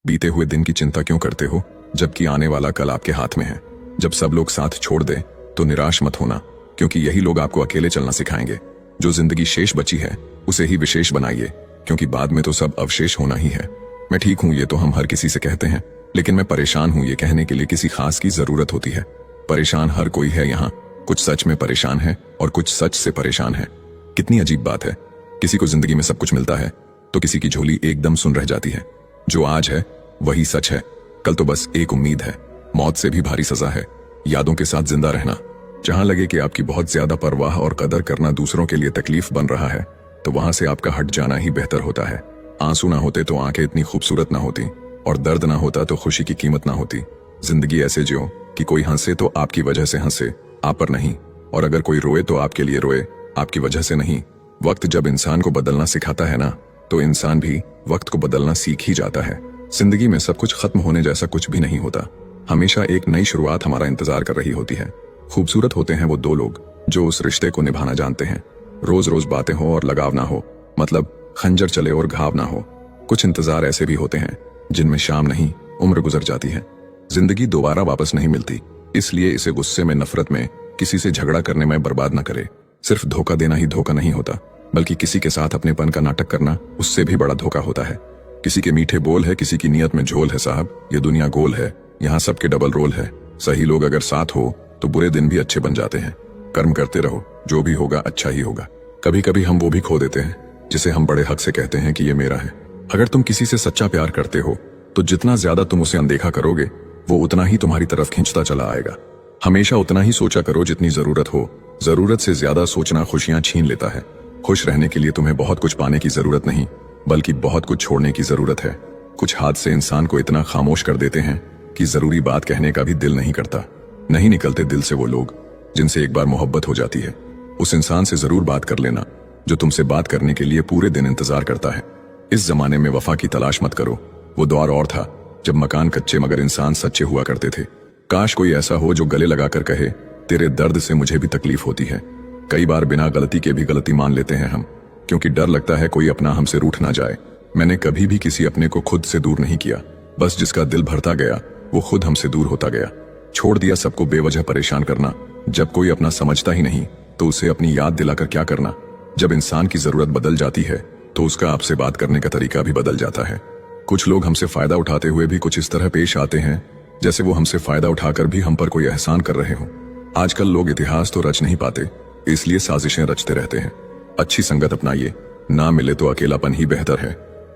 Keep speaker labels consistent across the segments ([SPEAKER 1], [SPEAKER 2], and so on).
[SPEAKER 1] बीते हुए दिन की चिंता क्यों करते हो जबकि आने वाला कल आपके हाथ में है। जब सब लोग साथ छोड़ दें तो निराश मत होना, क्योंकि यही लोग आपको अकेले चलना सिखाएंगे। जो जिंदगी शेष बची है उसे ही विशेष बनाइए, क्योंकि बाद में तो सब अवशेष होना ही है। मैं ठीक हूं ये तो हम हर किसी से कहते हैं, लेकिन मैं परेशान हूं ये कहने के लिए किसी खास की जरूरत होती है। परेशान हर कोई है यहाँ, कुछ सच में परेशान है और कुछ सच से परेशान है। कितनी अजीब बात है, किसी को जिंदगी में सब कुछ मिलता है तो किसी की झोली एकदम सुन रह जाती है। जो आज है वही सच है, कल तो बस एक उम्मीद है। मौत से भी भारी सजा है यादों के साथ जिंदा रहना। जहां लगे कि आपकी बहुत ज्यादा परवाह और कदर करना दूसरों के लिए तकलीफ बन रहा है, तो वहां से आपका हट जाना ही बेहतर होता है। आंसू ना होते तो आंखें इतनी खूबसूरत ना होती, और दर्द ना होता तो खुशी की कीमत ना होती। जिंदगी ऐसे जियो कि कोई हंसे तो आपकी वजह से हंसे, आप पर नहीं, और अगर कोई रोए तो आपके लिए रोए, आपकी वजह से नहीं। वक्त जब इंसान को बदलना सिखाता है ना, तो इंसान भी वक्त को बदलना सीख ही जाता है। जिंदगी में सब कुछ खत्म होने जैसा कुछ भी नहीं होता, हमेशा एक नई शुरुआत हमारा इंतजार कर रही होती है। खूबसूरत होते हैं वो दो लोग जो उस रिश्ते को निभाना जानते हैं। रोज रोज बातें हो और लगाव ना हो, मतलब खंजर चले और घाव ना हो। कुछ इंतजार ऐसे भी होते हैं जिनमें शाम नहीं उम्र गुजर जाती है। जिंदगी दोबारा वापस नहीं मिलती, इसलिए इसे गुस्से में, नफरत में, किसी से झगड़ा करने में बर्बाद न करे। सिर्फ धोखा देना ही धोखा नहीं होता, बल्कि किसी के साथ अपनेपन का नाटक करना उससे भी बड़ा धोखा होता है। किसी के मीठे बोल है, किसी की नीयत में झोल है। साहब ये दुनिया गोल है, यहाँ सबके डबल रोल है। सही लोग अगर साथ हो तो बुरे दिन भी अच्छे बन जाते हैं। कर्म करते रहो, जो भी होगा अच्छा ही होगा। कभी कभी हम वो भी खो देते हैं जिसे हम बड़े हक से कहते हैं कि ये मेरा है। अगर तुम किसी से सच्चा प्यार करते हो तो जितना ज्यादा तुम उसे अनदेखा करोगे, वो उतना ही तुम्हारी तरफ खींचता चला आएगा। हमेशा उतना ही सोचा करो जितनी जरूरत हो। जरूरत से ज्यादा सोचना खुशियां छीन लेता है। खुश रहने के लिए तुम्हें बहुत कुछ पाने की जरूरत नहीं, बल्कि बहुत कुछ छोड़ने की जरूरत है। कुछ हादसे इंसान को इतना खामोश कर देते हैं कि जरूरी बात कहने का भी दिल नहीं करता। नहीं निकलते दिल से वो लोग जिनसे एक बार मोहब्बत हो जाती है। उस इंसान से जरूर बात कर लेना जो तुमसे बात करने के लिए पूरे दिन इंतजार करता है। इस जमाने में वफा की तलाश मत करो। वो दौर और था जब मकान कच्चे मगर इंसान सच्चे हुआ करते थे। काश कोई ऐसा हो जो गले लगाकर कहे, तेरे दर्द से मुझे भी तकलीफ होती है। कई बार बिना गलती के भी गलती मान लेते हैं हम, क्योंकि डर लगता है कोई अपना हमसे रूठ ना जाए। मैंने कभी भी किसी अपने को खुद से दूर नहीं किया, बस जिसका दिल भरता गया वो खुद हमसे दूर होता गया। छोड़ दिया सबको बेवजह परेशान करना। जब कोई अपना समझता ही नहीं तो उसे अपनी याद दिलाकर क्या करना। जब इंसान की जरूरत बदल जाती है तो उसका आपसे बात करने का तरीका भी बदल जाता है। कुछ लोग हमसे फायदा उठाते हुए भी कुछ इस तरह पेश आते हैं जैसे वो हमसे फायदा उठाकर भी हम पर कोई एहसान कर रहे हो। आजकल लोग इतिहास तो रच नहीं पाते, इसलिए साजिशें रचते रहते हैं। अच्छी संगत अपनाइए, ना मिले तो अकेलापन ही बेहतर है।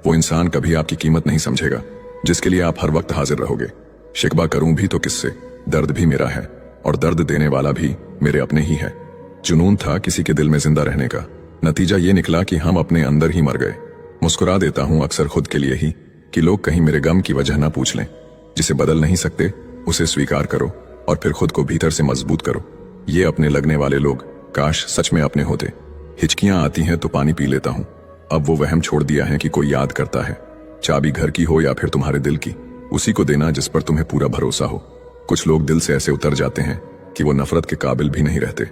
[SPEAKER 1] वो इंसान कभी आपकी कीमत नहीं समझेगा जिसके लिए आप हर वक्त हाजिर रहोगे। शिकवा करूं भी तो किससे, दर्द भी मेरा है और दर्द देने वाला भी मेरे अपने ही है। जुनून था किसी के दिल में जिंदा रहने का, नतीजा ये निकला कि हम अपने अंदर ही मर गए। मुस्कुरा देता हूं अक्सर खुद के लिए ही कि लोग कहीं मेरे गम की वजह ना पूछ लें। जिसे बदल नहीं सकते उसे स्वीकार करो और फिर खुद को भीतर से मजबूत करो। ये अपने लगने वाले लोग काश सच में अपने होते। हिचकियां आती हैं तो पानी पी लेता हूं। अब वो वहम छोड़ दिया है कि कोई याद करता है। चाबी घर की हो या फिर तुम्हारे दिल की, उसी को देना जिस पर तुम्हें पूरा भरोसा हो। कुछ लोग दिल से ऐसे उतर जाते हैं कि वो नफरत के काबिल भी नहीं रहते।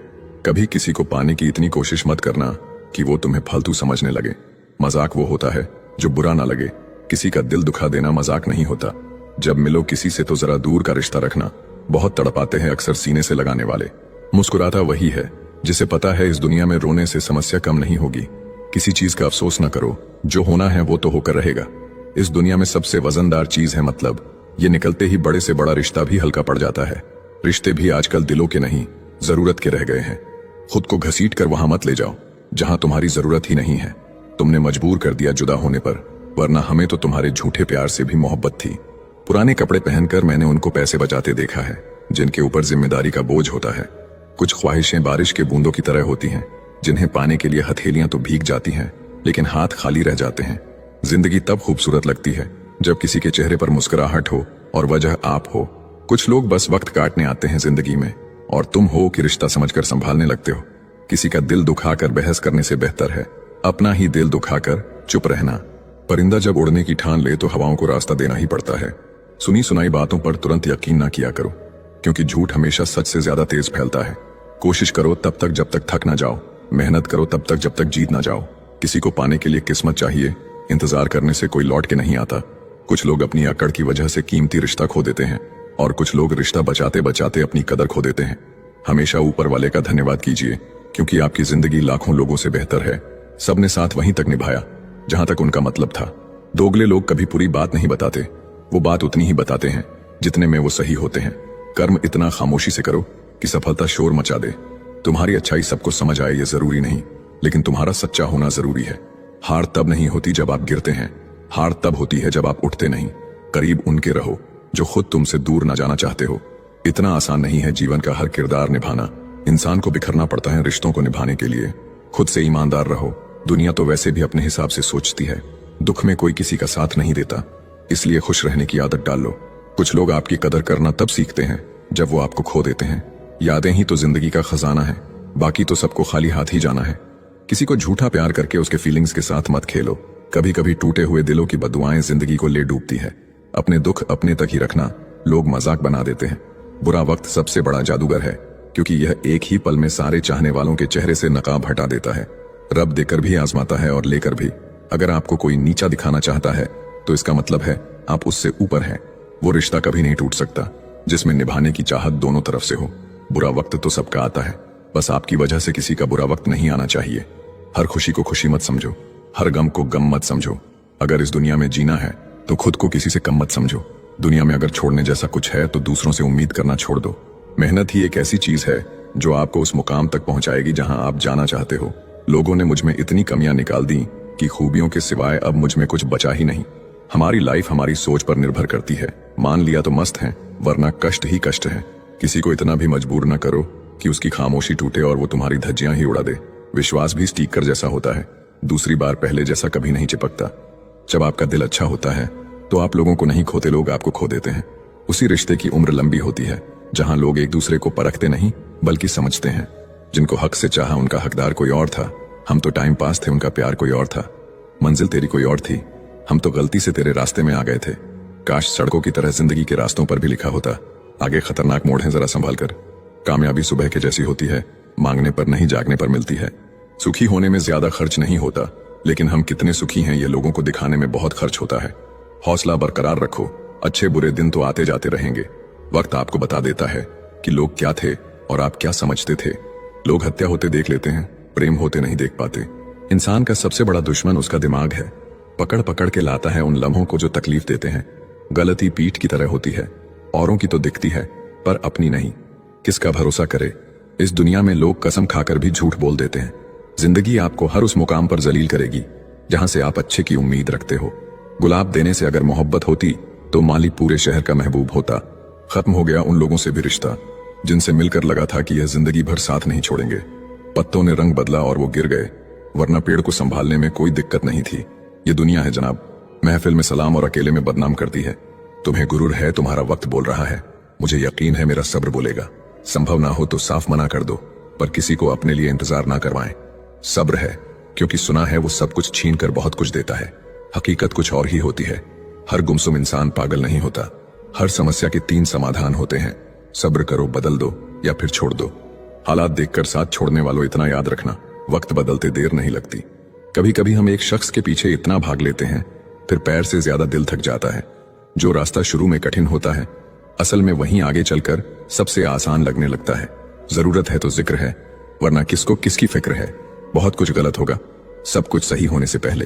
[SPEAKER 1] कभी किसी को पाने की इतनी कोशिश मत करना कि वो तुम्हें फालतू समझने लगे। मजाक वो होता है जो बुरा ना लगे। किसी का दिल दुखा देना मजाक नहीं होता। जब मिलो किसी से तो जरा दूर का रिश्ता रखना। बहुत तड़पाते हैं अक्सर सीने से लगाने वाले। मुस्कुराता वही है जिसे पता है इस दुनिया में रोने से समस्या कम नहीं होगी। किसी चीज का अफसोस न करो, जो होना है वो तो होकर रहेगा। इस दुनिया में सबसे वजनदार चीज है मतलब। ये निकलते ही बड़े से बड़ा रिश्ता भी हल्का पड़ जाता है। रिश्ते भी आजकल दिलों के नहीं, जरूरत के रह गए हैं। खुद को घसीट कर वहां मत ले जाओ जहां तुम्हारी जरूरत ही नहीं है। तुमने मजबूर कर दिया जुदा होने पर, वरना हमें तो तुम्हारे झूठे प्यार से भी मोहब्बत थी। पुराने कपड़े पहनकर मैंने उनको पैसे बचाते देखा है जिनके ऊपर जिम्मेदारी का बोझ होता है। कुछ ख्वाहिशें बारिश के बूंदों की तरह होती हैं, जिन्हें पाने के लिए हथेलियां तो भीग जाती हैं लेकिन हाथ खाली रह जाते हैं। जिंदगी तब खूबसूरत लगती है जब किसी के चेहरे पर मुस्कुराहट हो और वजह आप हो। कुछ लोग बस वक्त काटने आते हैं जिंदगी में, और तुम हो कि रिश्ता समझकर संभालने लगते हो। किसी का दिल दुखाकर बहस करने से बेहतर है अपना ही दिल दुखाकर चुप रहना। परिंदा जब उड़ने की ठान ले तो हवाओं को रास्ता देना ही पड़ता है। सुनी सुनाई बातों पर तुरंत यकीन ना किया करो, क्योंकि झूठ हमेशा सच से ज्यादा तेज फैलता है। कोशिश करो तब तक जब तक थक ना जाओ, मेहनत करो तब तक जब तक जीत ना जाओ। किसी को पाने के लिए किस्मत चाहिए, इंतजार करने से कोई लौट के नहीं आता। कुछ लोग अपनी अकड़ की वजह से कीमती रिश्ता खो देते हैं और कुछ लोग रिश्ता बचाते बचाते अपनी कदर खो देते हैं। हमेशा ऊपर वाले का धन्यवाद कीजिए, क्योंकि आपकी जिंदगी लाखों लोगों से बेहतर है। सबने साथ वहीं तक निभाया जहां तक उनका मतलब था। दोगले लोग कभी पूरी बात नहीं बताते, वो बात उतनी ही बताते हैं जितने में वो सही होते हैं। कर्म इतना खामोशी से करो कि सफलता शोर मचा दे। तुम्हारी अच्छाई सबको समझ आए ये जरूरी नहीं, लेकिन तुम्हारा सच्चा होना जरूरी है। हार तब नहीं होती जब आप गिरते हैं, हार तब होती है जब आप उठते नहीं। करीब उनके रहो जो खुद तुमसे दूर ना जाना चाहते हो। इतना आसान नहीं है जीवन का हर किरदार निभाना। इंसान को बिखरना पड़ता है रिश्तों को निभाने के लिए। खुद से ईमानदार रहो। दुनिया तो वैसे भी अपने हिसाब से सोचती है। दुख में कोई किसी का साथ नहीं देता, इसलिए खुश रहने की आदत डाल लो। कुछ लोग आपकी कदर करना तब सीखते हैं जब वो आपको खो देते हैं। यादें ही तो जिंदगी का खजाना है, बाकी तो सबको खाली हाथ ही जाना है। किसी को झूठा प्यार करके उसके फीलिंग्स के साथ मत खेलो। कभी कभी टूटे हुए दिलों की बदुआएं जिंदगी को ले डूबती है। अपने दुख अपने तक ही रखना, लोग मजाक बना देते हैं। बुरा वक्त सबसे बड़ा जादूगर है, क्योंकि यह एक ही पल में सारे चाहने वालों के चेहरे से नकाब हटा देता है। रब देकर भी आजमाता है और लेकर भी। अगर आपको कोई नीचा दिखाना चाहता है तो इसका मतलब है आप उससे ऊपर हैं। वो रिश्ता कभी नहीं टूट सकता जिसमें निभाने की चाहत दोनों तरफ से हो। बुरा वक्त तो सबका आता है, बस आपकी वजह से किसी का बुरा वक्त नहीं आना चाहिए। हर खुशी को खुशी मत समझो, हर गम को गम मत समझो। अगर इस दुनिया में जीना है तो खुद को किसी से कम मत समझो। दुनिया में अगर छोड़ने जैसा कुछ है तो दूसरों से उम्मीद करना छोड़ दो। मेहनत ही एक ऐसी चीज है जो आपको उस मुकाम तक पहुंचाएगी जहां आप जाना चाहते हो। लोगों ने मुझ में इतनी कमियां निकाल दी कि खूबियों के सिवाय अब मुझ में कुछ बचा ही नहीं। हमारी लाइफ हमारी सोच पर निर्भर करती है। मान लिया तो मस्त है, वरना कष्ट ही कष्ट है। किसी को इतना भी मजबूर न करो कि उसकी खामोशी टूटे और वो तुम्हारी धज्जियां ही उड़ा दे। विश्वास भी स्टीकर जैसा होता है, दूसरी बार पहले जैसा कभी नहीं चिपकता। जब आपका दिल अच्छा होता है तो आप लोगों को नहीं खोते, लोग आपको खो देते हैं। उसी रिश्ते की उम्र लंबी होती है जहां लोग एक दूसरे को परखते नहीं बल्कि समझते हैं। जिनको हक से चाहा उनका हकदार कोई और था। हम तो टाइम पास थे, उनका प्यार कोई और था। मंजिल तेरी कोई और थी, हम तो गलती से तेरे रास्ते में आ गए थे। काश सड़कों की तरह जिंदगी के रास्तों पर भी लिखा होता, आगे खतरनाक मोड़ है, जरा संभाल कर। कामयाबी सुबह के जैसी होती है, मांगने पर नहीं जागने पर मिलती है। सुखी होने में ज्यादा खर्च नहीं होता, लेकिन हम कितने सुखी हैं ये लोगों को दिखाने में बहुत खर्च होता है। हौसला बरकरार रखो, अच्छे बुरे दिन तो आते जाते रहेंगे। वक्त आपको बता देता है कि लोग क्या थे और आप क्या समझते थे। लोग हत्या होते देख लेते हैं, प्रेम होते नहीं देख पाते। इंसान का सबसे बड़ा दुश्मन उसका दिमाग है। पकड़ पकड़ के लाता है उन लम्हों को जो तकलीफ देते हैं। गलती पीठ की तरह होती है, औरों की तो दिखती है पर अपनी नहीं। किसका भरोसा करे? इस दुनिया में लोग कसम खाकर भी झूठ बोल देते हैं। जिंदगी आपको हर उस मुकाम पर जलील करेगी जहां से आप अच्छे की उम्मीद रखते हो। गुलाब देने से अगर मोहब्बत होती तो माली पूरे शहर का महबूब होता। खत्म हो गया उन लोगों से भी रिश्ता जिनसे मिलकर लगा था कि यह जिंदगी भर साथ नहीं छोड़ेंगे। पत्तों ने रंग बदला और वो गिर गए, वरना पेड़ को संभालने में कोई दिक्कत नहीं थी। ये दुनिया है जनाब, महफिल में सलाम और अकेले में बदनाम करती है। तुम्हें गुरूर है, तुम्हारा वक्त बोल रहा है। मुझे यकीन है मेरा सब्र बोलेगा। संभव ना हो तो साफ मना कर दो, पर किसी को अपने लिए इंतजार ना करवाएं। सब्र है, क्योंकि सुना है वो सब कुछ छीन कर बहुत कुछ देता है। हकीकत कुछ और ही होती है। हर गुमसुम इंसान पागल नहीं होता। हर समस्या के 3 समाधान होते हैं। सब्र करो, बदल दो या फिर छोड़ दो। हालात देखकर साथ छोड़ने वालों इतना याद रखना, वक्त बदलते देर नहीं लगती। कभी कभी हम एक शख्स के पीछे इतना भाग लेते हैं, फिर पैर से ज्यादा दिल थक जाता है। जो रास्ता शुरू में कठिन होता है, असल में वहीं आगे चलकर सबसे आसान लगने लगता है। जरूरत है तो जिक्र है, वरना किसको किसकी फिक्र है। बहुत कुछ गलत होगा सब कुछ सही होने से पहले।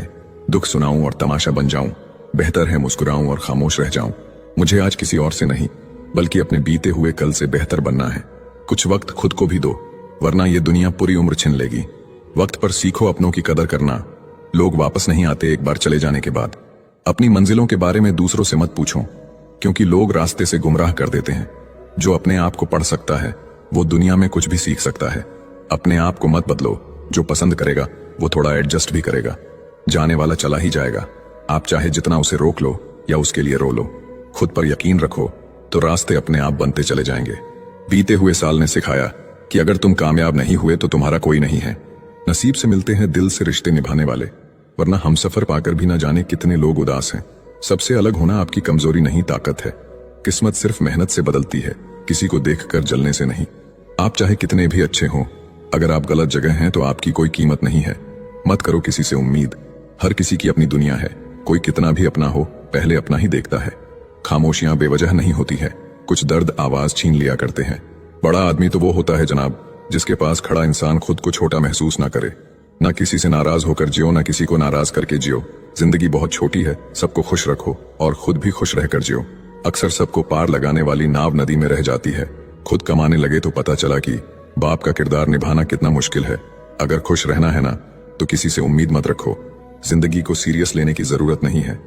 [SPEAKER 1] दुख सुनाऊं और तमाशा बन जाऊं, बेहतर है मुस्कुराऊं और खामोश रह जाऊं। मुझे आज किसी और से नहीं, बल्कि अपने बीते हुए कल से बेहतर बनना है। कुछ वक्त खुद को भी दो, वरना ये दुनिया पूरी उम्र छीन लेगी। वक्त पर सीखो अपनों की कदर करना। लोग वापस नहीं आते एक बार चले जाने के बाद। अपनी मंजिलों के बारे में दूसरों से मत पूछो, क्योंकि लोग रास्ते से गुमराह कर देते हैं। जो अपने आप को पढ़ सकता है वो दुनिया में कुछ भी सीख सकता है। अपने आप को मत बदलो, जो पसंद करेगा वो थोड़ा एडजस्ट भी करेगा। जाने वाला चला ही जाएगा, आप चाहे जितना उसे रोक लो या उसके लिए रो लो। खुद पर यकीन रखो तो रास्ते अपने आप बनते चले जाएंगे। बीते हुए साल ने सिखाया कि अगर तुम कामयाब नहीं हुए तो तुम्हारा कोई नहीं है। नसीब से मिलते हैं दिल से रिश्ते निभाने वाले, वरना हम सफर पाकर भी न जाने कितने लोग उदास हैं। सबसे अलग होना आपकी कमजोरी नहीं, ताकत है। किस्मत सिर्फ मेहनत से बदलती है, किसी को देखकर जलने से नहीं। आप चाहे कितने भी अच्छे हों, अगर आप गलत जगह हैं तो आपकी कोई कीमत नहीं है। मत करो किसी से उम्मीद, हर किसी की अपनी दुनिया है। कोई कितना भी अपना हो, पहले अपना ही देखता है। खामोशियां बेवजह नहीं होती है, कुछ दर्द आवाज छीन लिया करते हैं। बड़ा आदमी तो वो होता है जनाब, जिसके पास खड़ा इंसान खुद को छोटा महसूस ना करे। ना किसी से नाराज होकर जियो, ना किसी को नाराज करके जियो। जिंदगी बहुत छोटी है, सबको खुश रखो और खुद भी खुश रहकर जियो। अक्सर सबको पार लगाने वाली नाव नदी में रह जाती है। खुद कमाने लगे तो पता चला कि बाप का किरदार निभाना कितना मुश्किल है। अगर खुश रहना है ना, तो किसी से उम्मीद मत रखो। जिंदगी को सीरियस लेने की जरूरत नहीं है,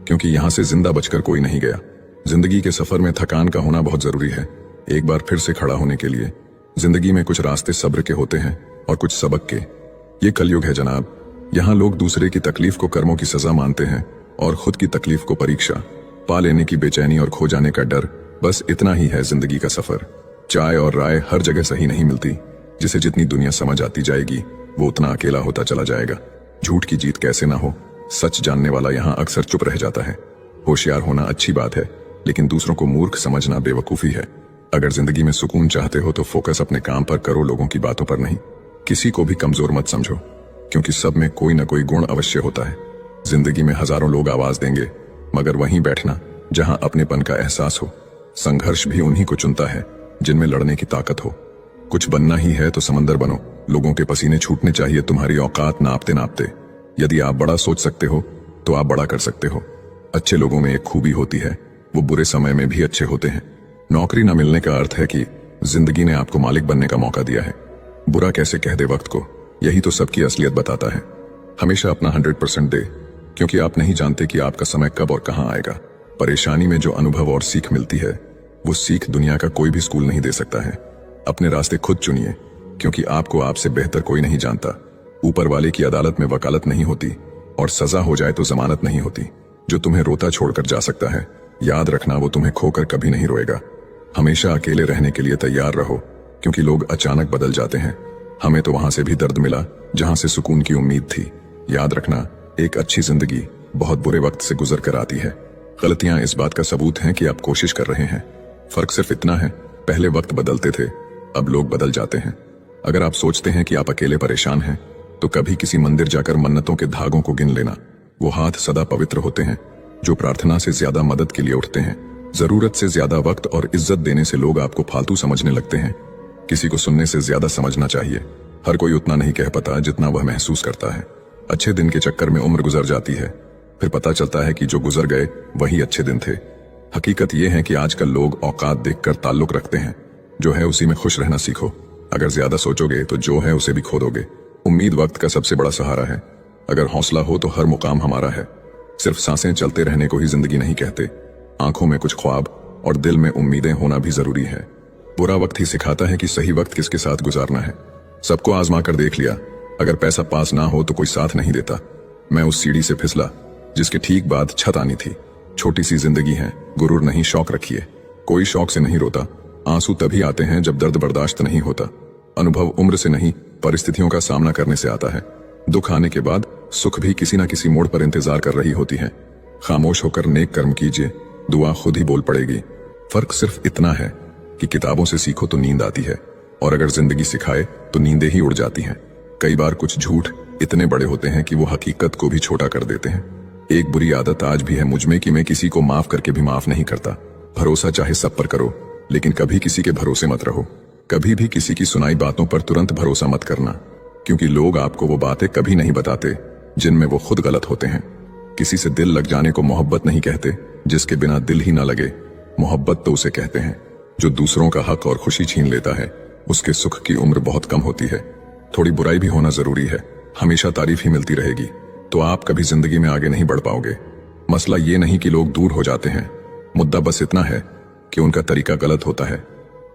[SPEAKER 1] क्योंकि यहां से जिंदा बचकर कोई नहीं गया। जिंदगी के सफर में थकान का होना बहुत जरूरी है, एक बार फिर से खड़ा होने के लिए। जिंदगी में कुछ रास्ते सब्र के होते हैं और कुछ सबक के। ये कलयुग है जनाब, यहाँ लोग दूसरे की तकलीफ को कर्मों की सजा मानते हैं और खुद की तकलीफ को परीक्षा। पा लेने की बेचैनी और खो जाने का डर, बस इतना ही है जिंदगी का सफर। चाय और राय हर जगह सही नहीं मिलती। जिसे जितनी दुनिया समझ आती जाएगी, वो उतना अकेला होता चला जाएगा। झूठ की जीत कैसे ना हो, सच जानने वाला यहाँ अक्सर चुप रह जाता है। होशियार होना अच्छी बात है, लेकिन दूसरों को मूर्ख समझना बेवकूफी है। अगर जिंदगी में सुकून चाहते हो तो फोकस अपने काम पर करो, लोगों की बातों पर नहीं। किसी को भी कमजोर मत समझो, क्योंकि सब में कोई ना कोई गुण अवश्य होता है। जिंदगी में हजारों लोग आवाज देंगे, मगर वहीं बैठना जहां अपनेपन का एहसास हो। संघर्ष भी उन्हीं को चुनता है जिनमें लड़ने की ताकत हो। कुछ बनना ही है तो समंदर बनो। लोगों के पसीने छूटने चाहिए तुम्हारी औकात नापते नापते। यदि आप बड़ा सोच सकते हो तो आप बड़ा कर सकते हो। अच्छे लोगों में एक खूबी होती है, वो बुरे समय में भी अच्छे होते हैं। नौकरी न मिलने का अर्थ है कि जिंदगी ने आपको मालिक बनने का मौका दिया है। बुरा कैसे कह दे वक्त को, यही तो सबकी असलियत बताता है। हमेशा अपना 100% दे, क्योंकि आप नहीं जानते कि आपका समय कब और कहां आएगा। परेशानी में जो अनुभव और सीख मिलती है, वो सीख दुनिया का कोई भी स्कूल नहीं दे सकता है। अपने रास्ते खुद चुनिए, क्योंकि आपको आपसे बेहतर कोई नहीं जानता। ऊपर वाले की अदालत में वकालत नहीं होती, और सजा हो जाए तो जमानत नहीं होती। जो तुम्हें रोता छोड़कर जा सकता है, याद रखना वो तुम्हें खोकर कभी नहीं रोएगा। हमेशा अकेले रहने के लिए तैयार रहो, क्योंकि लोग अचानक बदल जाते हैं। हमें तो वहां से भी दर्द मिला जहां से सुकून की उम्मीद थी। याद रखना, एक अच्छी जिंदगी बहुत बुरे वक्त से गुजर कर आती है। गलतियां इस बात का सबूत हैं कि आप कोशिश कर रहे हैं। फर्क सिर्फ इतना है, पहले वक्त बदलते थे, अब लोग बदल जाते हैं। अगर आप सोचते हैं कि आप अकेले परेशान हैं, तो कभी किसी मंदिर जाकर मन्नतों के धागों को गिन लेना। वो हाथ सदा पवित्र होते हैं जो प्रार्थना से ज्यादा मदद के लिए उठते हैं। जरूरत से ज्यादा वक्त और इज्जत देने से लोग आपको फालतू समझने लगते हैं। किसी को सुनने से ज्यादा समझना चाहिए। हर कोई उतना नहीं कह पाता जितना वह महसूस करता है। अच्छे दिन के चक्कर में उम्र गुजर जाती है, फिर पता चलता है कि जो गुजर गए वही अच्छे दिन थे। हकीकत यह है कि आजकल लोग औकात देखकर ताल्लुक रखते हैं। जो है उसी में खुश रहना सीखो। अगर ज्यादा सोचोगे तो जो है उसे भी खो दोगे। उम्मीद वक्त का सबसे बड़ा सहारा है। अगर हौसला हो तो हर मुकाम हमारा है। सिर्फ सांसें चलते रहने को ही जिंदगी नहीं कहते। आंखों में कुछ ख्वाब और दिल में उम्मीदें होना भी जरूरी है। बुरा वक्त ही सिखाता है कि सही वक्त किसके साथ गुजारना है। सबको आजमा कर देख लिया, अगर पैसा पास ना हो तो कोई साथ नहीं देता। मैं उस सीढ़ी से फिसला जिसके ठीक बाद छत आनी थी। छोटी सी जिंदगी है, गुरूर नहीं शौक रखिए। कोई शौक से नहीं रोता, आंसू तभी आते हैं जब दर्द बर्दाश्त नहीं होता। अनुभव उम्र से नहीं, परिस्थितियों का सामना करने से आता है। दुख आने के बाद सुख भी किसी न किसी मोड़ पर इंतजार कर रही होती है। खामोश होकर नेक कर्म कीजिए, दुआ खुद ही बोल पड़ेगी। फर्क सिर्फ इतना है कि किताबों से सीखो तो नींद आती है, और अगर जिंदगी सिखाए तो नींदें ही उड़ जाती हैं। कई बार कुछ झूठ इतने बड़े होते हैं कि वो हकीकत को भी छोटा कर देते हैं। एक बुरी आदत आज भी है मुझमें कि मैं किसी को माफ करके भी माफ नहीं करता। भरोसा चाहे सब पर करो, लेकिन कभी किसी के भरोसे मत रहो। कभी भी किसी की सुनाई बातों पर तुरंत भरोसा मत करना, क्योंकि लोग आपको वो बातें कभी नहीं बताते जिनमें वो खुद गलत होते हैं। किसी से दिल लग जाने को मोहब्बत नहीं कहते, जिसके बिना दिल ही ना लगे। मोहब्बत तो उसे कहते हैं जो दूसरों का हक और खुशी छीन लेता है। उसके सुख की उम्र बहुत कम होती है। थोड़ी बुराई भी होना जरूरी है। हमेशा तारीफ ही मिलती रहेगी तो आप कभी जिंदगी में आगे नहीं बढ़ पाओगे। मसला ये नहीं कि लोग दूर हो जाते हैं, मुद्दा बस इतना है कि उनका तरीका गलत होता है।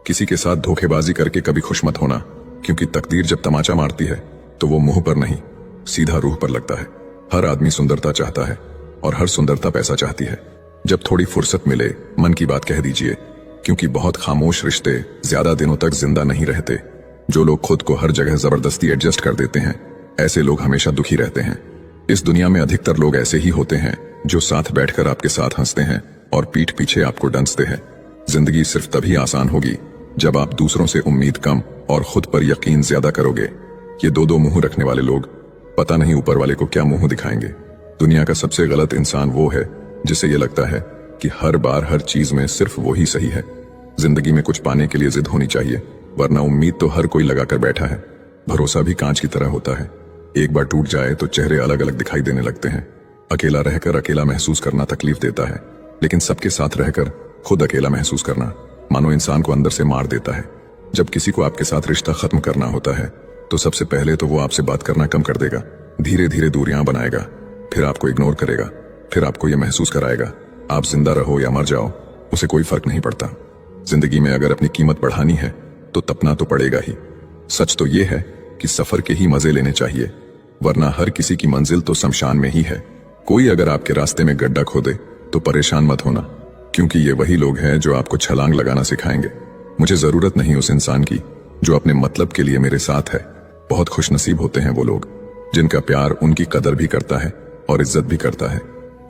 [SPEAKER 1] किसी के साथ धोखेबाजी करके कभी खुश मत होना, क्योंकि तकदीर जब तमाचा मारती है तो वो मुंह पर नहीं, सीधा रूह पर लगता है। हर आदमी सुंदरता चाहता है और हर सुंदरता पैसा चाहती है। जब थोड़ी फुर्सत मिले मन की बात कह दीजिए, क्योंकि बहुत खामोश रिश्ते ज्यादा दिनों तक जिंदा नहीं रहते। जो लोग खुद को हर जगह जबरदस्ती एडजस्ट कर देते हैं, ऐसे लोग हमेशा दुखी रहते हैं। इस दुनिया में अधिकतर लोग ऐसे ही होते हैं जो साथ बैठकर आपके साथ हंसते हैं और पीठ पीछे आपको डंसते हैं। जिंदगी सिर्फ तभी आसान होगी जब आप दूसरों से उम्मीद कम और खुद पर यकीन ज्यादा करोगे। ये दो मुंह रखने वाले लोग पता नहीं ऊपर वाले को क्या मुंह दिखाएंगे। दुनिया का सबसे गलत इंसान वो है जिसे ये लगता है कि हर बार हर चीज में सिर्फ वो ही सही है। जिंदगी में कुछ पाने के लिए जिद होनी चाहिए, वरना उम्मीद तो हर कोई लगाकर बैठा है। भरोसा भी कांच की तरह होता है, एक बार टूट जाए तो चेहरे अलग अलग दिखाई देने लगते हैं। अकेला रहकर अकेला महसूस करना तकलीफ देता है, लेकिन सबके साथ रहकर खुद अकेला महसूस करना मानो इंसान को अंदर से मार देता है। जब किसी को आपके साथ रिश्ता खत्म करना होता है तो सबसे पहले तो वो आपसे बात करना कम कर देगा, धीरे धीरे दूरियां बनाएगा, फिर आपको इग्नोर करेगा, फिर आपको यह महसूस कराएगा आप जिंदा रहो या मर जाओ उसे कोई फर्क नहीं पड़ता। जिंदगी में अगर अपनी कीमत बढ़ानी है तो तपना तो पड़ेगा ही। सच तो ये है कि सफर के ही मजे लेने चाहिए, वरना हर किसी की मंजिल तो शमशान में ही है। कोई अगर आपके रास्ते में गड्ढा खोदे तो परेशान मत होना, क्योंकि ये वही लोग हैं जो आपको छलांग लगाना सिखाएंगे। मुझे जरूरत नहीं उस इंसान की जो अपने मतलब के लिए मेरे साथ है। बहुत खुशनसीब होते हैं वो लोग जिनका प्यार उनकी कदर भी करता है और इज्जत भी करता है।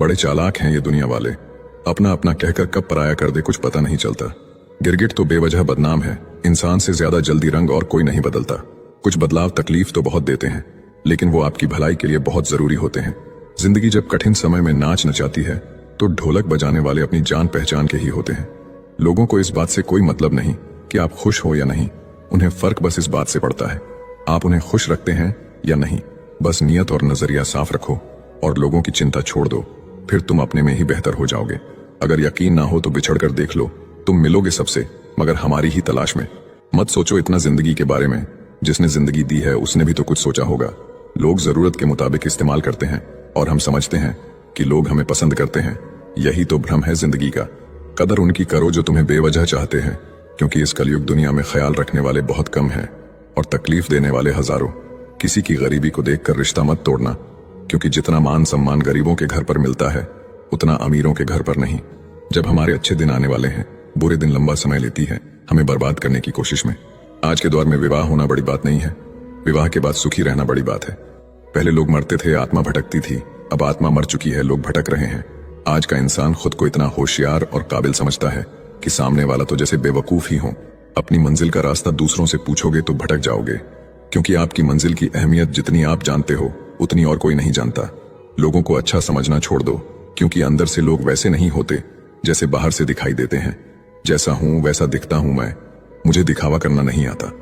[SPEAKER 1] बड़े चालाक हैं ये दुनिया वाले, अपना अपना कहकर कब पराया कर दे कुछ पता नहीं चलता। गिरगिट तो बेवजह बदनाम है, इंसान से ज्यादा जल्दी रंग और कोई नहीं बदलता। कुछ बदलाव तकलीफ तो बहुत देते हैं, लेकिन वो आपकी भलाई के लिए बहुत जरूरी होते हैं। जिंदगी जब कठिन समय में नाच नचाती है तो ढोलक बजाने वाले अपनी जान पहचान के ही होते हैं। लोगों को इस बात से कोई मतलब नहीं कि आप खुश हो या नहीं, उन्हें फर्क बस इस बात से पड़ता है आप उन्हें खुश रखते हैं या नहीं। बस नियत और नजरिया साफ रखो और लोगों की चिंता छोड़ दो, फिर तुम अपने में ही बेहतर हो जाओगे। अगर यकीन ना हो तो बिछड़ कर देख लो, तुम मिलोगे सबसे मगर हमारी ही तलाश में। मत सोचो इतना जिंदगी के बारे में, जिसने जिंदगी दी है उसने भी तो कुछ सोचा होगा। लोग जरूरत के मुताबिक इस्तेमाल करते हैं और हम समझते हैं कि लोग हमें पसंद करते हैं। यही तो भ्रम है जिंदगी का। कदर उनकी करो जो तुम्हें बेवजह चाहते हैं, क्योंकि इस कलयुग दुनिया में ख्याल रखने वाले बहुत कम हैं और तकलीफ देने वाले हजारों। किसी की गरीबी को देखकर रिश्ता मत तोड़ना, क्योंकि जितना मान सम्मान गरीबों के घर पर मिलता है उतना अमीरों के घर पर नहीं। जब हमारे अच्छे दिन आने वाले हैं, बुरे दिन लंबा समय लेती है हमें बर्बाद करने की कोशिश में। आज के दौर में विवाह होना बड़ी बात नहीं है, विवाह के बाद सुखी रहना बड़ी बात है। पहले लोग मरते थे, आत्मा भटकती थी, अब आत्मा मर चुकी है, लोग भटक रहे हैं। आज का इंसान खुद को इतना होशियार और काबिल समझता है कि सामने वाला तो जैसे बेवकूफ ही हो। अपनी मंजिल का रास्ता दूसरों से पूछोगे तो भटक जाओगे, क्योंकि आपकी मंजिल की अहमियत जितनी आप जानते हो उतनी और कोई नहीं जानता। लोगों को अच्छा समझना छोड़ दो, क्योंकि अंदर से लोग वैसे नहीं होते जैसे बाहर से दिखाई देते हैं। जैसा हूं वैसा दिखता हूं मैं, मुझे दिखावा करना नहीं आता।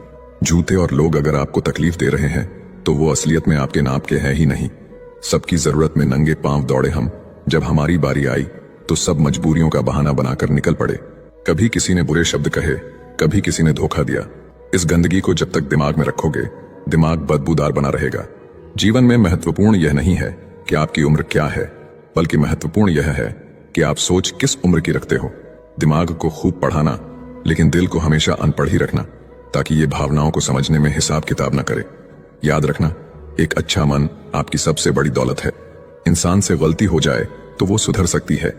[SPEAKER 1] झूठे और लोग अगर आपको तकलीफ दे रहे हैं तो वो असलियत में आपके नाप के हैं ही नहीं। सबकी जरूरत में नंगे पांव दौड़े हम, जब हमारी बारी आई तो सब मजबूरियों का बहाना बनाकर निकल पड़े। कभी किसी ने बुरे शब्द कहे, कभी किसी ने धोखा दिया। इस गंदगी को जब तक दिमाग में रखोगे, दिमाग बदबूदार बना रहेगा। जीवन में महत्वपूर्ण यह नहीं है कि आपकी उम्र क्या है, बल्कि महत्वपूर्ण यह है कि आप सोच किस उम्र की रखते हो। दिमाग को खूब पढ़ाना, लेकिन दिल को हमेशा अनपढ़ ही रखना, ताकि ये भावनाओं को समझने में हिसाब किताब न करे। याद रखना, एक अच्छा मन आपकी सबसे बड़ी दौलत है। इंसान से गलती हो जाए तो वो सुधर सकती है,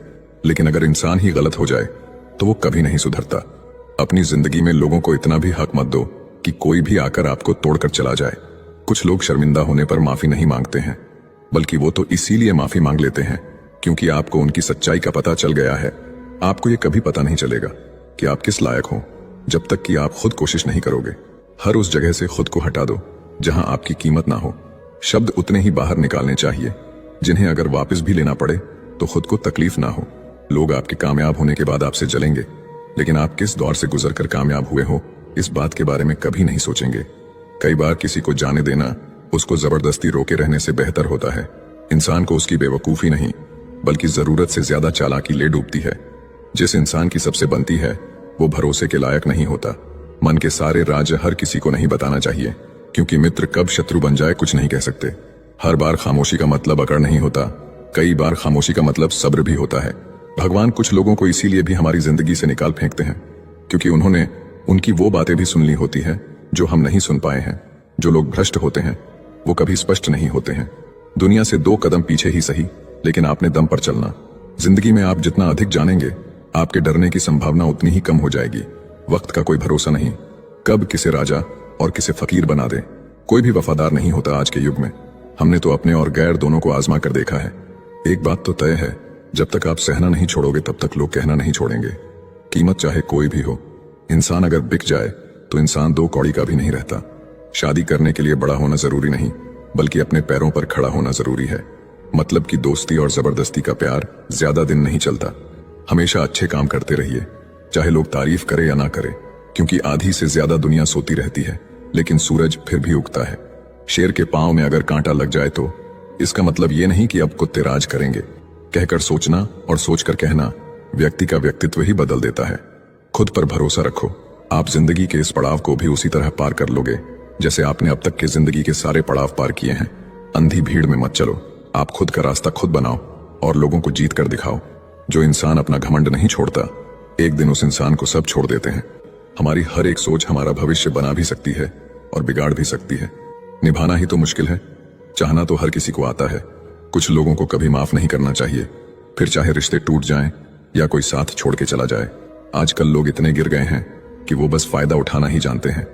[SPEAKER 1] लेकिन अगर इंसान ही गलत हो जाए तो वो कभी नहीं सुधरता। अपनी जिंदगी में लोगों को इतना भी हक मत दो कि कोई भी आकर आपको तोड़कर चला जाए। कुछ लोग शर्मिंदा होने पर माफी नहीं मांगते हैं, बल्कि वो तो इसीलिए माफी मांग लेते हैं क्योंकि आपको उनकी सच्चाई का पता चल गया है। आपको ये कभी पता नहीं चलेगा कि आप किस लायक हो जब तक कि आप खुद कोशिश नहीं करोगे। हर उस जगह से खुद को हटा दो जहां आपकी कीमत ना हो। शब्द उतने ही बाहर निकालने चाहिए जिन्हें अगर वापस भी लेना पड़े तो खुद को तकलीफ ना हो। लोग आपके कामयाब होने के बाद आपसे जलेंगे, लेकिन आप किस दौर से गुजरकर कामयाब हुए हो इस बात के बारे में कभी नहीं सोचेंगे। कई बार किसी को जाने देना उसको जबरदस्ती रोके रहने से बेहतर होता है। इंसान को उसकी बेवकूफी नहीं बल्कि जरूरत से ज्यादा चालाकी ले डूबती है। जिस इंसान की सबसे बनती है वो भरोसे के लायक नहीं होता। मन के सारे राज हर किसी को नहीं बताना चाहिए, क्योंकि मित्र कब शत्रु बन जाए कुछ नहीं कह सकते। हर बार खामोशी का मतलब अकड़ नहीं होता, कई बार खामोशी का मतलब सब्र भी होता है। भगवान कुछ लोगों को इसीलिए भी हमारी जिंदगी से निकाल फेंकते हैं क्योंकि उन्होंने उनकी वो बातें भी सुन ली होती है जो हम नहीं सुन पाए हैं। जो लोग भ्रष्ट होते हैं वो कभी स्पष्ट नहीं होते हैं। दुनिया से 2 कदम पीछे ही सही, लेकिन आपने दम पर चलना। जिंदगी में आप जितना अधिक जानेंगे आपके डरने की संभावना उतनी ही कम हो जाएगी। वक्त का कोई भरोसा नहीं, कब किसे राजा और किसे फकीर बना दे। कोई भी वफादार नहीं होता आज के युग में। हमने तो अपने और गैर दोनों को आजमा कर देखा है। एक बात तो तय है, जब तक आप सहना नहीं छोड़ोगे तब तक लोग कहना नहीं छोड़ेंगे। कीमत चाहे कोई भी हो, इंसान अगर बिक जाए तो इंसान 2 कौड़ी का भी नहीं रहता। शादी करने के लिए बड़ा होना जरूरी नहीं, बल्कि अपने पैरों पर खड़ा होना जरूरी है। मतलब की दोस्ती और जबरदस्ती का प्यार ज्यादा दिन नहीं चलता। हमेशा अच्छे काम करते रहिए, चाहे लोग तारीफ करें या ना करें, क्योंकि आधी से ज्यादा दुनिया सोती रहती है लेकिन सूरज फिर भी उगता है। शेर के पांव में अगर कांटा लग जाए तो इसका मतलब ये नहीं कि अब कुत्ते राज करेंगे। कहकर सोचना और सोचकर कहना व्यक्ति का व्यक्तित्व ही बदल देता है। खुद पर भरोसा रखो, आप जिंदगी के इस पड़ाव को भी उसी तरह पार कर लोगे जैसे आपने अब तक के जिंदगी के सारे पड़ाव पार किए हैं। अंधी भीड़ में मत चलो, आप खुद का रास्ता खुद बनाओ और लोगों को जीत कर दिखाओ। जो इंसान अपना घमंड नहीं छोड़ता, एक दिन उस इंसान को सब छोड़ देते हैं। हमारी हर एक सोच हमारा भविष्य बना भी सकती है और बिगाड़ भी सकती है। निभाना ही तो मुश्किल है, चाहना तो हर किसी को आता है। कुछ लोगों को कभी माफ नहीं करना चाहिए, फिर चाहे रिश्ते टूट जाएं या कोई साथ छोड़ के चला जाए। आजकल लोग इतने गिर गए हैं कि वो बस फायदा उठाना ही जानते हैं।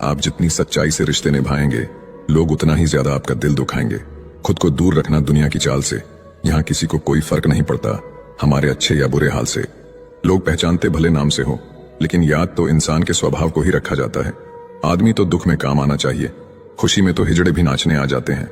[SPEAKER 1] आप जितनी सच्चाई से रिश्ते निभाएंगे, लोग उतना ही ज्यादा आपका दिल दुखाएंगे। खुद को दूर रखना दुनिया की चाल से। यहाँ किसी को कोई फर्क नहीं पड़ता हमारे अच्छे या बुरे हाल से। लोग पहचानते भले नाम से हो, लेकिन याद तो इंसान के स्वभाव को ही रखा जाता है। आदमी तो दुख में काम आना चाहिए, खुशी में तो हिजड़े भी नाचने आ जाते हैं।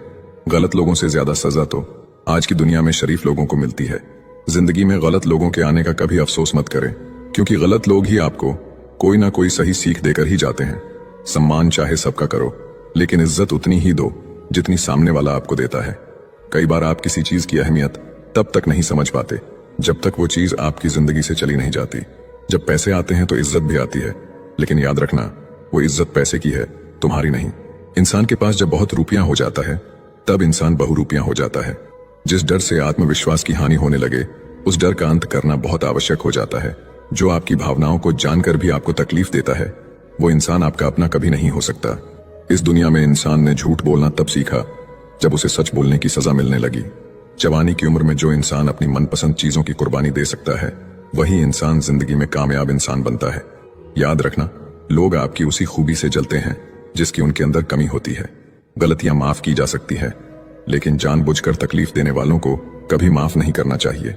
[SPEAKER 1] गलत लोगों से ज्यादा सजा तो आज की दुनिया में शरीफ लोगों को मिलती है। जिंदगी में गलत लोगों के आने का कभी अफसोस मत करें, क्योंकि गलत लोग ही आपको कोई ना कोई सही सीख देकर ही जाते हैं। सम्मान चाहे सबका करो, लेकिन इज्जत उतनी ही दो जितनी सामने वाला आपको देता है। कई बार आप किसी चीज की अहमियत तब तक नहीं समझ पाते जब तक वो चीज आपकी जिंदगी से चली नहीं जाती। जब पैसे आते हैं तो इज्जत भी आती है, लेकिन याद रखना वो इज्जत पैसे की है, तुम्हारी नहीं। इंसान के पास जब बहुत रुपया हो जाता है तब इंसान बहुरूपिया हो जाता है। जिस डर से आत्मविश्वास की हानि होने लगे, उस डर का अंत करना बहुत आवश्यक हो जाता है। जो आपकी भावनाओं को जानकर भी आपको तकलीफ देता है, वो इंसान आपका अपना कभी नहीं हो सकता। इस दुनिया में इंसान ने झूठ बोलना तब सीखा जब उसे सच बोलने की सजा मिलने लगी। जवानी की उम्र में जो इंसान अपनी मनपसंद चीजों की कुर्बानी दे सकता है, वही इंसान जिंदगी में कामयाब इंसान बनता है। याद रखना, लोग आपकी उसी खूबी से जलते हैं जिसकी उनके अंदर कमी होती है। गलतियां माफ की जा सकती है, लेकिन जानबूझकर तकलीफ देने वालों को कभी माफ नहीं करना चाहिए।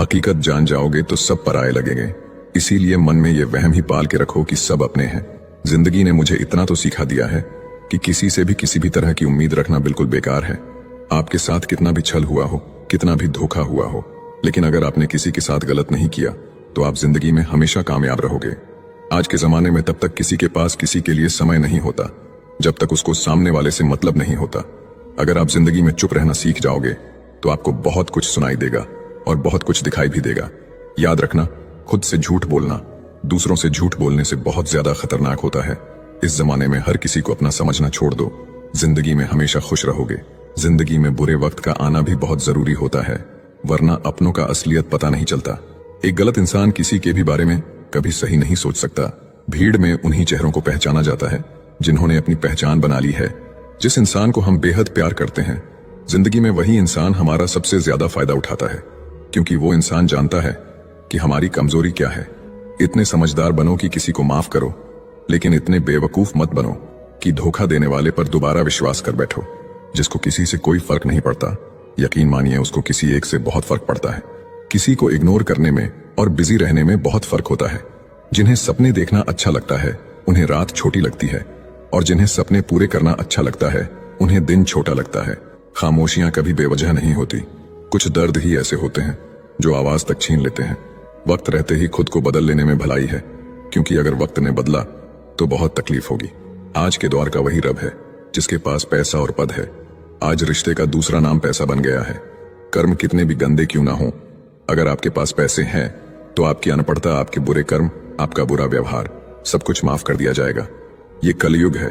[SPEAKER 1] हकीकत जान जाओगे तो सब पराये लगेंगे, इसीलिए मन में ये वहम ही पाल के रखो कि सब अपने हैं। जिंदगी ने मुझे इतना तो सिखा दिया है कि किसी से भी किसी भी तरह की उम्मीद रखना बिल्कुल बेकार है। आपके साथ कितना भी छल हुआ हो, कितना भी धोखा हुआ हो, लेकिन अगर आपने किसी के साथ गलत नहीं किया तो आप जिंदगी में हमेशा कामयाब रहोगे। आज के जमाने में तब तक किसी के पास किसी के लिए समय नहीं होता जब तक उसको सामने वाले से मतलब नहीं होता। अगर आप जिंदगी में चुप रहना सीख जाओगे तो आपको बहुत कुछ सुनाई देगा और बहुत कुछ दिखाई भी देगा। याद रखना, खुद से झूठ बोलना दूसरों से झूठ बोलने से बहुत ज्यादा खतरनाक होता है। इस जमाने में हर किसी को अपना समझना छोड़ दो, जिंदगी में हमेशा खुश रहोगे। जिंदगी में बुरे वक्त का आना भी बहुत जरूरी होता है, वरना अपनों का असलियत पता नहीं चलता। एक गलत इंसान किसी के भी बारे में कभी सही नहीं सोच सकता। भीड़ में उन्हीं चेहरों को पहचाना जाता है जिन्होंने अपनी पहचान बना ली है। जिस इंसान को हम बेहद प्यार करते हैं, जिंदगी में वही इंसान हमारा सबसे ज्यादा फायदा उठाता है, क्योंकि वो इंसान जानता है कि हमारी कमजोरी क्या है। इतने समझदार बनो कि किसी को माफ करो, लेकिन इतने बेवकूफ मत बनो कि धोखा देने वाले पर दोबारा विश्वास कर बैठो। जिसको किसी से कोई फर्क नहीं पड़ता, यकीन मानिए उसको किसी एक से बहुत फर्क पड़ता है। किसी को इग्नोर करने में और बिजी रहने में बहुत फर्क होता है। जिन्हें सपने देखना अच्छा लगता है, उन्हें रात छोटी लगती है, और जिन्हें सपने पूरे करना अच्छा लगता है, उन्हें दिन छोटा लगता है। खामोशियां कभी बेवजह नहीं होती, कुछ दर्द ही ऐसे होते हैं जो आवाज तक छीन लेते हैं। वक्त रहते ही खुद को बदल लेने में भलाई है, क्योंकि अगर वक्त ने बदला तो बहुत तकलीफ होगी। आज के दौर का वही रब है जिसके पास पैसा और पद है। आज रिश्ते का दूसरा नाम पैसा बन गया है। कर्म कितने भी गंदे क्यों ना हो, अगर आपके पास पैसे हैं तो आपकी अनपढ़ता, आपके बुरे कर्म, आपका बुरा व्यवहार, सब कुछ माफ कर दिया जाएगा। ये कलयुग है,